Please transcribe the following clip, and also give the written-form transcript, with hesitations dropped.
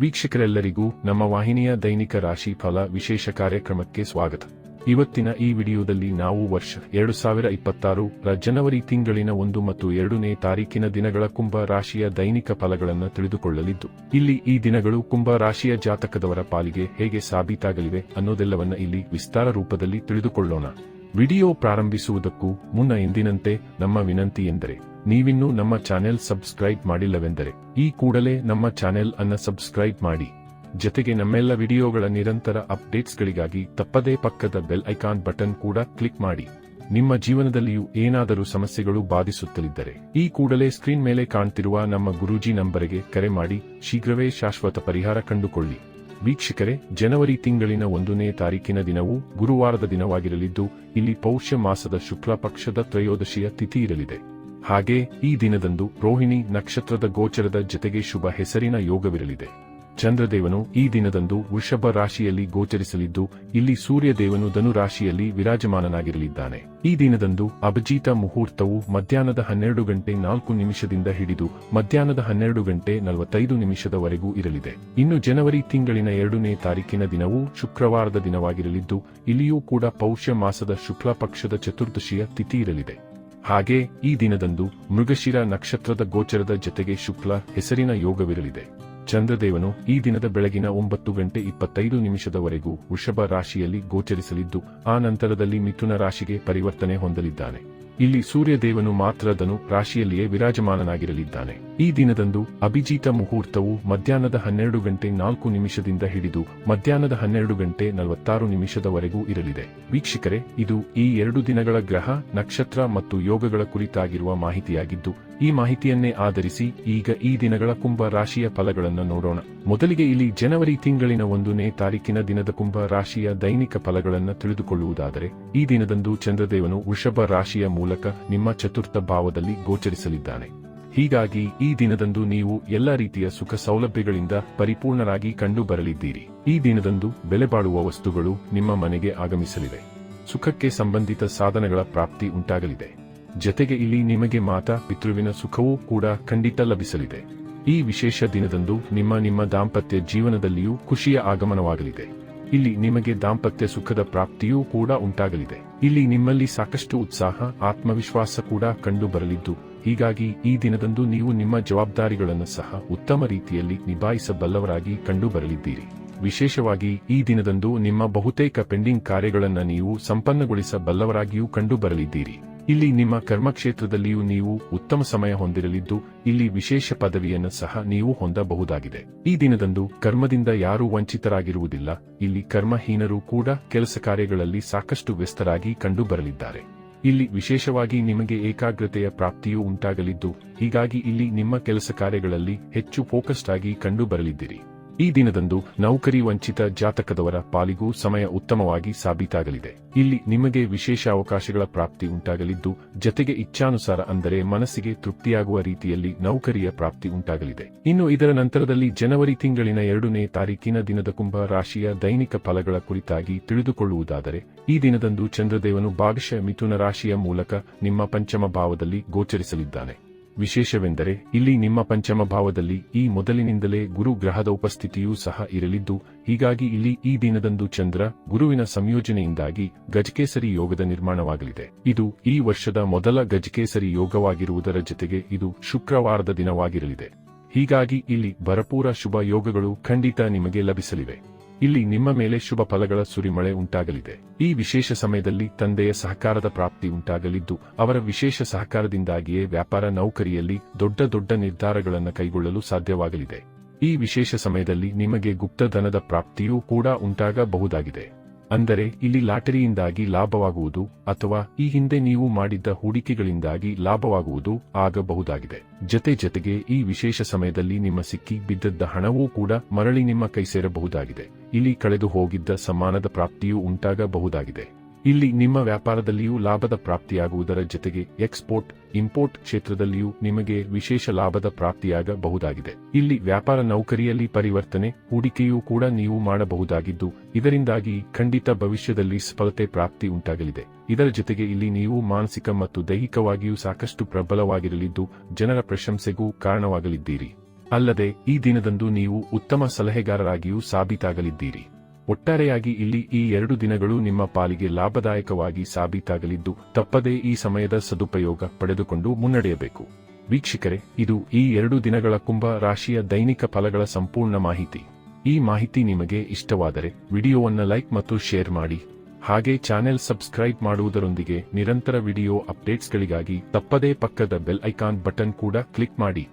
ವೀಕ್ಷಕರೆಲ್ಲರಿಗೂ ನಮ್ಮ ವಾಹಿನಿಯ ದೈನಿಕ ರಾಶಿ ಫಲ ವಿಶೇಷ ಕಾರ್ಯಕ್ರಮಕ್ಕೆ ಸ್ವಾಗತ. ಇವತ್ತಿನ ಈ ವಿಡಿಯೋದಲ್ಲಿ ನಾವು ವರ್ಷ 2026 ರ ಜನವರಿ ತಿಂಗಳಿನ 1 ಮತ್ತು 2ನೇ ತಾರೀಕಿನ ದಿನಗಳ ಕುಂಭ ರಾಶಿಯ ದೈನಿಕ ಫಲಗಳನ್ನು ತಿಳಿದುಕೊಳ್ಳಲಿದ್ದು, ಇಲ್ಲಿ ಈ ದಿನಗಳು ಕುಂಭ ರಾಶಿಯ ಜಾತಕದವರ ಪಾಲಿಗೆ ಹೇಗೆ ಸಾಬೀತಾಗಲಿವೆ ಅನ್ನೋದೆಲ್ಲವನ್ನ ಇಲ್ಲಿ ವಿಸ್ತಾರ ರೂಪದಲ್ಲಿ ತಿಳಿದುಕೊಳ್ಳೋಣ. ವಿಡಿಯೋ ಪ್ರಾರಂಭಿಸುವುದಕ್ಕೂ ಮುನ್ನ ಎಂದಿನಂತೆ ನಮ್ಮ ವಿನಂತಿ ಎಂದರೆ, ನೀವಿನ್ನೂ ನಮ್ಮ ಚಾನೆಲ್ ಸಬ್ಸ್ಕ್ರೈಬ್ ಮಾಡಿಲ್ಲವೆಂದರೆ ಈ ಕೂಡಲೇ ನಮ್ಮ ಚಾನೆಲ್ ಅನ್ನ ಸಬ್ಸ್ಕ್ರೈಬ್ ಮಾಡಿ. ಜೊತೆಗೆ ನಮ್ಮೆಲ್ಲ ವಿಡಿಯೋಗಳ ನಿರಂತರ ಅಪ್ಡೇಟ್ಸ್ಗಳಿಗಾಗಿ ತಪ್ಪದೇ ಪಕ್ಕದ ಬೆಲ್ ಐಕಾನ್ ಬಟನ್ ಕೂಡ ಕ್ಲಿಕ್ ಮಾಡಿ. ನಿಮ್ಮ ಜೀವನದಲ್ಲಿಯೂ ಏನಾದರೂ ಸಮಸ್ಯೆಗಳು ಬಾಧಿಸುತ್ತಲಿದ್ದರೆ ಈ ಕೂಡಲೇ ಸ್ಕ್ರೀನ್ ಮೇಲೆ ಕಾಣ್ತಿರುವ ನಮ್ಮ ಗುರೂಜಿ ನಂಬರಿಗೆ ಕರೆ ಮಾಡಿ ಶೀಘ್ರವೇ ಶಾಶ್ವತ ಪರಿಹಾರ ಕಂಡುಕೊಳ್ಳಿ. ವೀಕ್ಷಕರೇ, ಜನವರಿ ತಿಂಗಳಿನ 1ನೇ ತಾರೀಕಿನ ದಿನವು ಗುರುವಾರದ ದಿನವಾಗಿರಲಿದ್ದು, ಇಲ್ಲಿ ಪೌಷ್ಯ ಮಾಸದ ಶುಕ್ಲ ಪಕ್ಷದ ತ್ರಯೋದಶಿಯ ತಿಥಿ ಇರಲಿದೆ. ಹಾಗೆ ಈ ದಿನದಂದು ರೋಹಿಣಿ ನಕ್ಷತ್ರದ ಗೋಚರದ ಜತೆಗೆ ಶುಭ ಹೆಸರಿನ ಯೋಗವಿರಲಿದೆ. ಚಂದ್ರದೇವನು ಈ ದಿನದಂದು ವೃಷಭ ರಾಶಿಯಲ್ಲಿ ಗೋಚರಿಸಲಿದ್ದು, ಇಲ್ಲಿ ಸೂರ್ಯದೇವನು ಧನು ರಾಶಿಯಲ್ಲಿ ವಿರಾಜಮಾನನಾಗಿರಲಿದ್ದಾನೆ. ಈ ದಿನದಂದು ಅಭಿಜಿತ ಮುಹೂರ್ತವು ಮಧ್ಯಾಹ್ನದ 12:04 ಹಿಡಿದು ಮಧ್ಯಾಹ್ನದ 12:45 ಇರಲಿದೆ. ಇನ್ನು ಜನವರಿ ತಿಂಗಳಿನ 2ನೇ ತಾರೀಕಿನ ದಿನವು ಶುಕ್ರವಾರದ ದಿನವಾಗಿರಲಿದ್ದು, ಇಲ್ಲಿಯೂ ಕೂಡ ಪೌಷ್ಯ ಮಾಸದ ಶುಕ್ಲ ಪಕ್ಷದ ಚತುರ್ದಶಿಯ ತಿಥಿ ಇರಲಿದೆ. ಹಾಗೆ ಈ ದಿನದಂದು ಮೃಗಶಿರ ನಕ್ಷತ್ರದ ಗೋಚರದ ಜತೆಗೆ ಶುಕ್ಲ ಹೆಸರಿನ ಯೋಗವಿರಲಿದೆ. ಚಂದ್ರದೇವನು ಈ ದಿನದ ಬೆಳಗಿನ 9:25 ವೃಷಭ ರಾಶಿಯಲ್ಲಿ ಗೋಚರಿಸಲಿದ್ದು, ಆ ನಂತರದಲ್ಲಿ ಮಿಥುನ ರಾಶಿಗೆ ಪರಿವರ್ತನೆ ಹೊಂದಲಿದ್ದಾನೆ. ಇಲ್ಲಿ ಸೂರ್ಯದೇವನು ಮಾತ್ರ ಧನು ರಾಶಿಯಲ್ಲಿಯೇ ವಿರಾಜಮಾನನಾಗಿರಲಿದ್ದಾನೆ. ಈ ದಿನದಂದು ಅಭಿಜಿತ ಮುಹೂರ್ತವು ಮಧ್ಯಾಹ್ನದ 12:04 ಹಿಡಿದು ಮಧ್ಯಾಹ್ನದ 12:46 ಇರಲಿದೆ. ವೀಕ್ಷಕರೇ, ಇದು ಈ 2 ದಿನಗಳ ಗ್ರಹ, ನಕ್ಷತ್ರ ಮತ್ತು ಯೋಗಗಳ ಕುರಿತಾಗಿರುವ ಮಾಹಿತಿಯಾಗಿದ್ದು, ಈ ಮಾಹಿತಿಯನ್ನೇ ಆಧರಿಸಿ ಈಗ ಈ ದಿನಗಳ ಕುಂಭ ರಾಶಿಯ ಫಲಗಳನ್ನು ನೋಡೋಣ. ಮೊದಲಿಗೆ ಇಲ್ಲಿ ಜನವರಿ ತಿಂಗಳಿನ 1ನೇ ತಾರೀಕಿನ ದಿನದ ಕುಂಭ ರಾಶಿಯ ದೈನಿಕ ಫಲಗಳನ್ನು ತಿಳಿದುಕೊಳ್ಳುವುದಾದರೆ, ಈ ದಿನದಂದು ಚಂದ್ರದೇವನು ವೃಷಭ ರಾಶಿಯ ಮೂಲಕ ನಿಮ್ಮ ಚತುರ್ಥ ಭಾವದಲ್ಲಿ ಗೋಚರಿಸಲಿದ್ದಾನೆ. ಹೀಗಾಗಿ ಈ ದಿನದಂದು ನೀವು ಎಲ್ಲ ರೀತಿಯ ಸುಖ ಸೌಲಭ್ಯಗಳಿಂದ ಪರಿಪೂರ್ಣರಾಗಿ ಕಂಡು ಬರಲಿದ್ದೀರಿ. ಈ ದಿನದಂದು ಬೆಲೆ ಬಾಳುವ ವಸ್ತುಗಳು ನಿಮ್ಮ ಮನೆಗೆ ಆಗಮಿಸಲಿವೆ. ಸುಖಕ್ಕೆ ಸಂಬಂಧಿತ ಸಾಧನಗಳ ಪ್ರಾಪ್ತಿ ಉಂಟಾಗಲಿದೆ. ಜತೆಗೆ ಇಲ್ಲಿ ನಿಮಗೆ ಮಾತಾ ಪಿತೃವಿನ ಸುಖವೂ ಕೂಡ ಖಂಡಿತ ಲಭಿಸಲಿದೆ. ಈ ವಿಶೇಷ ದಿನದಂದು ನಿಮ್ಮ ದಾಂಪತ್ಯ ಜೀವನದಲ್ಲಿಯೂ ಖುಷಿಯ ಆಗಮನವಾಗಲಿದೆ. ಇಲ್ಲಿ ನಿಮಗೆ ದಾಂಪತ್ಯ ಸುಖದ ಪ್ರಾಪ್ತಿಯೂ ಕೂಡ ಉಂಟಾಗಲಿದೆ. ಇಲ್ಲಿ ನಿಮ್ಮಲ್ಲಿ ಸಾಕಷ್ಟು ಉತ್ಸಾಹ, ಆತ್ಮವಿಶ್ವಾಸ ಕೂಡ ಕಂಡು ಬರಲಿದ್ದು, ಹೀಗಾಗಿ ಈ ದಿನದಂದು ನೀವು ನಿಮ್ಮ ಜವಾಬ್ದಾರಿಗಳನ್ನು ಸಹ ಉತ್ತಮ ರೀತಿಯಲ್ಲಿ ನಿಭಾಯಿಸಬಲ್ಲವರಾಗಿ ಕಂಡು ಬರಲಿದ್ದೀರಿ. ವಿಶೇಷವಾಗಿ ಈ ದಿನದಂದು ನಿಮ್ಮ ಬಹುತೇಕ ಪೆಂಡಿಂಗ್ ಕಾರ್ಯಗಳನ್ನು ನೀವು ಸಂಪನ್ನಗೊಳಿಸಬಲ್ಲವರಾಗಿಯೂ ಕಂಡು ಬರಲಿದ್ದೀರಿ. ಇಲ್ಲಿ ನಿಮ್ಮ ಕರ್ಮಕ್ಷೇತ್ರದಲ್ಲಿಯೂ ನೀವು ಉತ್ತಮ ಸಮಯ ಹೊಂದಿರಲಿದ್ದು, ಇಲ್ಲಿ ವಿಶೇಷ ಪದವಿಯನ್ನು ಸಹ ನೀವು ಹೊಂದಬಹುದಾಗಿದೆ. ಈ ದಿನದಂದು ಕರ್ಮದಿಂದ ಯಾರೂ ವಂಚಿತರಾಗಿರುವುದಿಲ್ಲ. ಇಲ್ಲಿ ಕರ್ಮಹೀನರು ಕೂಡ ಕೆಲಸ ಕಾರ್ಯಗಳಲ್ಲಿ ಸಾಕಷ್ಟು ವ್ಯಸ್ತರಾಗಿ ಕಂಡು ಬರಲಿದ್ದಾರೆ. ಇಲ್ಲಿ ವಿಶೇಷವಾಗಿ ನಿಮಗೆ ಏಕಾಗ್ರತೆಯ ಪ್ರಾಪ್ತಿಯೂ ಉಂಟಾಗಲಿದ್ದು, ಹೀಗಾಗಿ ಇಲ್ಲಿ ನಿಮ್ಮ ಕೆಲಸ ಕಾರ್ಯಗಳಲ್ಲಿ ಹೆಚ್ಚು ಫೋಕಸ್ಡ್ ಆಗಿ ಕಂಡು ಬರಲಿದ್ದೀರಿ. ಈ ದಿನದಂದು ನೌಕರಿ ವಂಚಿತ ಜಾತಕದವರ ಪಾಲಿಗೂ ಸಮಯ ಉತ್ತಮವಾಗಿ ಸಾಬೀತಾಗಲಿದೆ. ಇಲ್ಲಿ ನಿಮಗೆ ವಿಶೇಷ ಅವಕಾಶಗಳ ಪ್ರಾಪ್ತಿ ಉಂಟಾಗಲಿದ್ದು, ಜತೆಗೆ ಇಚ್ಛಾನುಸಾರ ಅಂದರೆ ಮನಸ್ಸಿಗೆ ತೃಪ್ತಿಯಾಗುವ ರೀತಿಯಲ್ಲಿ ನೌಕರಿಯ ಪ್ರಾಪ್ತಿ ಉಂಟಾಗಲಿದೆ. ಇನ್ನು ಇದರ ನಂತರದಲ್ಲಿ ಜನವರಿ ತಿಂಗಳಿನ 2ನೇ ತಾರೀಕಿನ ದಿನದ ಕುಂಭ ರಾಶಿಯ ದೈನಿಕ ಫಲಗಳ ಕುರಿತಾಗಿ ತಿಳಿದುಕೊಳ್ಳುವುದಾದರೆ, ಈ ದಿನದಂದು ಚಂದ್ರದೇವನು ಭಾಗಶಃ ಮಿಥುನ ರಾಶಿಯ ಮೂಲಕ ನಿಮ್ಮ ಪಂಚಮ ಭಾವದಲ್ಲಿ ಗೋಚರಿಸಲಿದ್ದಾನೆ. ವಿಶೇಷವೆಂದರೆ ಇಲ್ಲಿ ನಿಮ್ಮ ಪಂಚಮ ಭಾವದಲ್ಲಿ ಈ ಮೊದಲಿನಿಂದಲೇ ಗುರು ಗ್ರಹದ ಉಪಸ್ಥಿತಿಯೂ ಸಹ ಇರಲಿದ್ದು, ಹೀಗಾಗಿ ಇಲ್ಲಿ ಈ ದಿನದಂದು ಚಂದ್ರ ಗುರುವಿನ ಸಂಯೋಜನೆಯಿಂದಾಗಿ ಗಜಕೇಸರಿ ಯೋಗದ ನಿರ್ಮಾಣವಾಗಲಿದೆ. ಇದು ಈ ವರ್ಷದ ಮೊದಲ ಗಜಕೇಸರಿ ಯೋಗವಾಗಿರುವುದರ ಜತೆಗೆ ಇದು ಶುಕ್ರವಾರದ ದಿನವಾಗಿರಲಿದೆ. ಹೀಗಾಗಿ ಇಲ್ಲಿ ಭರಪೂರ ಶುಭ ಯೋಗಗಳು ಖಂಡಿತ ನಿಮಗೆ ಲಭಿಸಲಿವೆ. ಇಲ್ಲಿ ನಿಮ್ಮ ಮೇಲೆ ಶುಭ ಫಲಗಳ ಸುರಿಮಳೆ ಉಂಟಾಗಲಿದೆ. ಈ ವಿಶೇಷ ಸಮಯದಲ್ಲಿ ತಂದೆಯ ಸಹಕಾರದ ಪ್ರಾಪ್ತಿ ಉಂಟಾಗಲಿದ್ದು, ಅವರ ವಿಶೇಷ ಸಹಕಾರದಿಂದಾಗಿಯೇ ವ್ಯಾಪಾರ ನೌಕರಿಯಲ್ಲಿ ದೊಡ್ಡ ನಿರ್ಧಾರಗಳನ್ನು ಕೈಗೊಳ್ಳಲು ಸಾಧ್ಯವಾಗಲಿದೆ. ಈ ವಿಶೇಷ ಸಮಯದಲ್ಲಿ ನಿಮಗೆ ಗುಪ್ತಧನದ ಪ್ರಾಪ್ತಿಯೂ ಕೂಡ ಉಂಟಾಗಬಹುದಾಗಿದೆ. ಅಂದರೆ ಇಲ್ಲಿ ಲಾಟರಿಯಿಂದಾಗಿ ಲಾಭವಾಗುವುದು ಅಥವಾ ಈ ಹಿಂದೆ ನೀವು ಮಾಡಿದ್ದ ಹೂಡಿಕೆಗಳಿಂದಾಗಿ ಲಾಭವಾಗುವುದು ಆಗಬಹುದಾಗಿದೆ. ಜತೆಗೆ ಈ ವಿಶೇಷ ಸಮಯದಲ್ಲಿ ನಿಮ್ಮ ಸಿಕ್ಕಿ ಬಿದ್ದದ್ದ ಹಣವೂ ಕೂಡ ಮರಳಿ ನಿಮ್ಮ ಕೈ ಸೇರಬಹುದಾಗಿದೆ. ಇಲ್ಲಿ ಕಳೆದು ಹೋಗಿದ್ದ ಸಮ್ಮಾನದ ಪ್ರಾಪ್ತಿಯೂ ಉಂಟಾಗಬಹುದಾಗಿದೆ. ಇಲ್ಲಿ ನಿಮ್ಮ ವ್ಯಾಪಾರದಲ್ಲಿಯೂ ಲಾಭದ ಪ್ರಾಪ್ತಿಯಾಗುವುದರ ಜತೆಗೆ ಎಕ್ಸ್ಪೋರ್ಟ್ ಇಂಪೋರ್ಟ್ ಕ್ಷೇತ್ರದಲ್ಲಿಯೂ ನಿಮಗೆ ವಿಶೇಷ ಲಾಭದ ಪ್ರಾಪ್ತಿಯಾಗಬಹುದಾಗಿದೆ. ಇಲ್ಲಿ ವ್ಯಾಪಾರ ನೌಕರಿಯಲ್ಲಿ ಪರಿವರ್ತನೆ, ಹೂಡಿಕೆಯೂ ಕೂಡ ನೀವು ಮಾಡಬಹುದಾಗಿದ್ದು, ಇದರಿಂದಾಗಿ ಖಂಡಿತ ಭವಿಷ್ಯದಲ್ಲಿ ಸಫಲತೆ ಪ್ರಾಪ್ತಿ ಉಂಟಾಗಲಿದೆ. ಇದರ ಜೊತೆಗೆ ಇಲ್ಲಿ ನೀವು ಮಾನಸಿಕ ಮತ್ತು ದೈಹಿಕವಾಗಿಯೂ ಸಾಕಷ್ಟು ಪ್ರಬಲವಾಗಿರಲಿದ್ದು, ಜನರ ಪ್ರಶಂಸೆಗೂ ಕಾರಣವಾಗಲಿದ್ದೀರಿ. ಅಲ್ಲದೆ ಈ ದಿನದಂದು ನೀವು ಉತ್ತಮ ಸಲಹೆಗಾರರಾಗಿಯೂ ಸಾಬೀತಾಗಲಿದ್ದೀರಿ. ಒಟ್ಟಾರೆಯಾಗಿ ಇಲ್ಲಿ ಈ 2 ದಿನಗಳು ನಿಮ್ಮ ಪಾಲಿಗೆ ಲಾಭದಾಯಕವಾಗಿ ಸಾಬೀತಾಗಲಿದ್ದು, ತಪ್ಪದೇ ಈ ಸಮಯದ ಸದುಪಯೋಗ ಪಡೆದುಕೊಂಡು ಮುನ್ನಡೆಯಬೇಕು. ವೀಕ್ಷಕರೇ, ಇದು ಈ 2 ದಿನಗಳ ಕುಂಭ ರಾಶಿಯ ದೈನಿಕ ಫಲಗಳ ಸಂಪೂರ್ಣ ಮಾಹಿತಿ. ಈ ಮಾಹಿತಿ ನಿಮಗೆ ಇಷ್ಟವಾದರೆ ವಿಡಿಯೋವನ್ನು ಲೈಕ್ ಮತ್ತು ಶೇರ್ ಮಾಡಿ. ಹಾಗೆ ಚಾನೆಲ್ ಸಬ್ಸ್ಕ್ರೈಬ್ ಮಾಡುವುದರೊಂದಿಗೆ ನಿರಂತರ ವಿಡಿಯೋ ಅಪ್ಡೇಟ್ಸ್ಗಳಿಗಾಗಿ ತಪ್ಪದೇ ಪಕ್ಕದ ಬೆಲ್ ಐಕಾನ್ ಬಟನ್ ಕೂಡ ಕ್ಲಿಕ್ ಮಾಡಿ.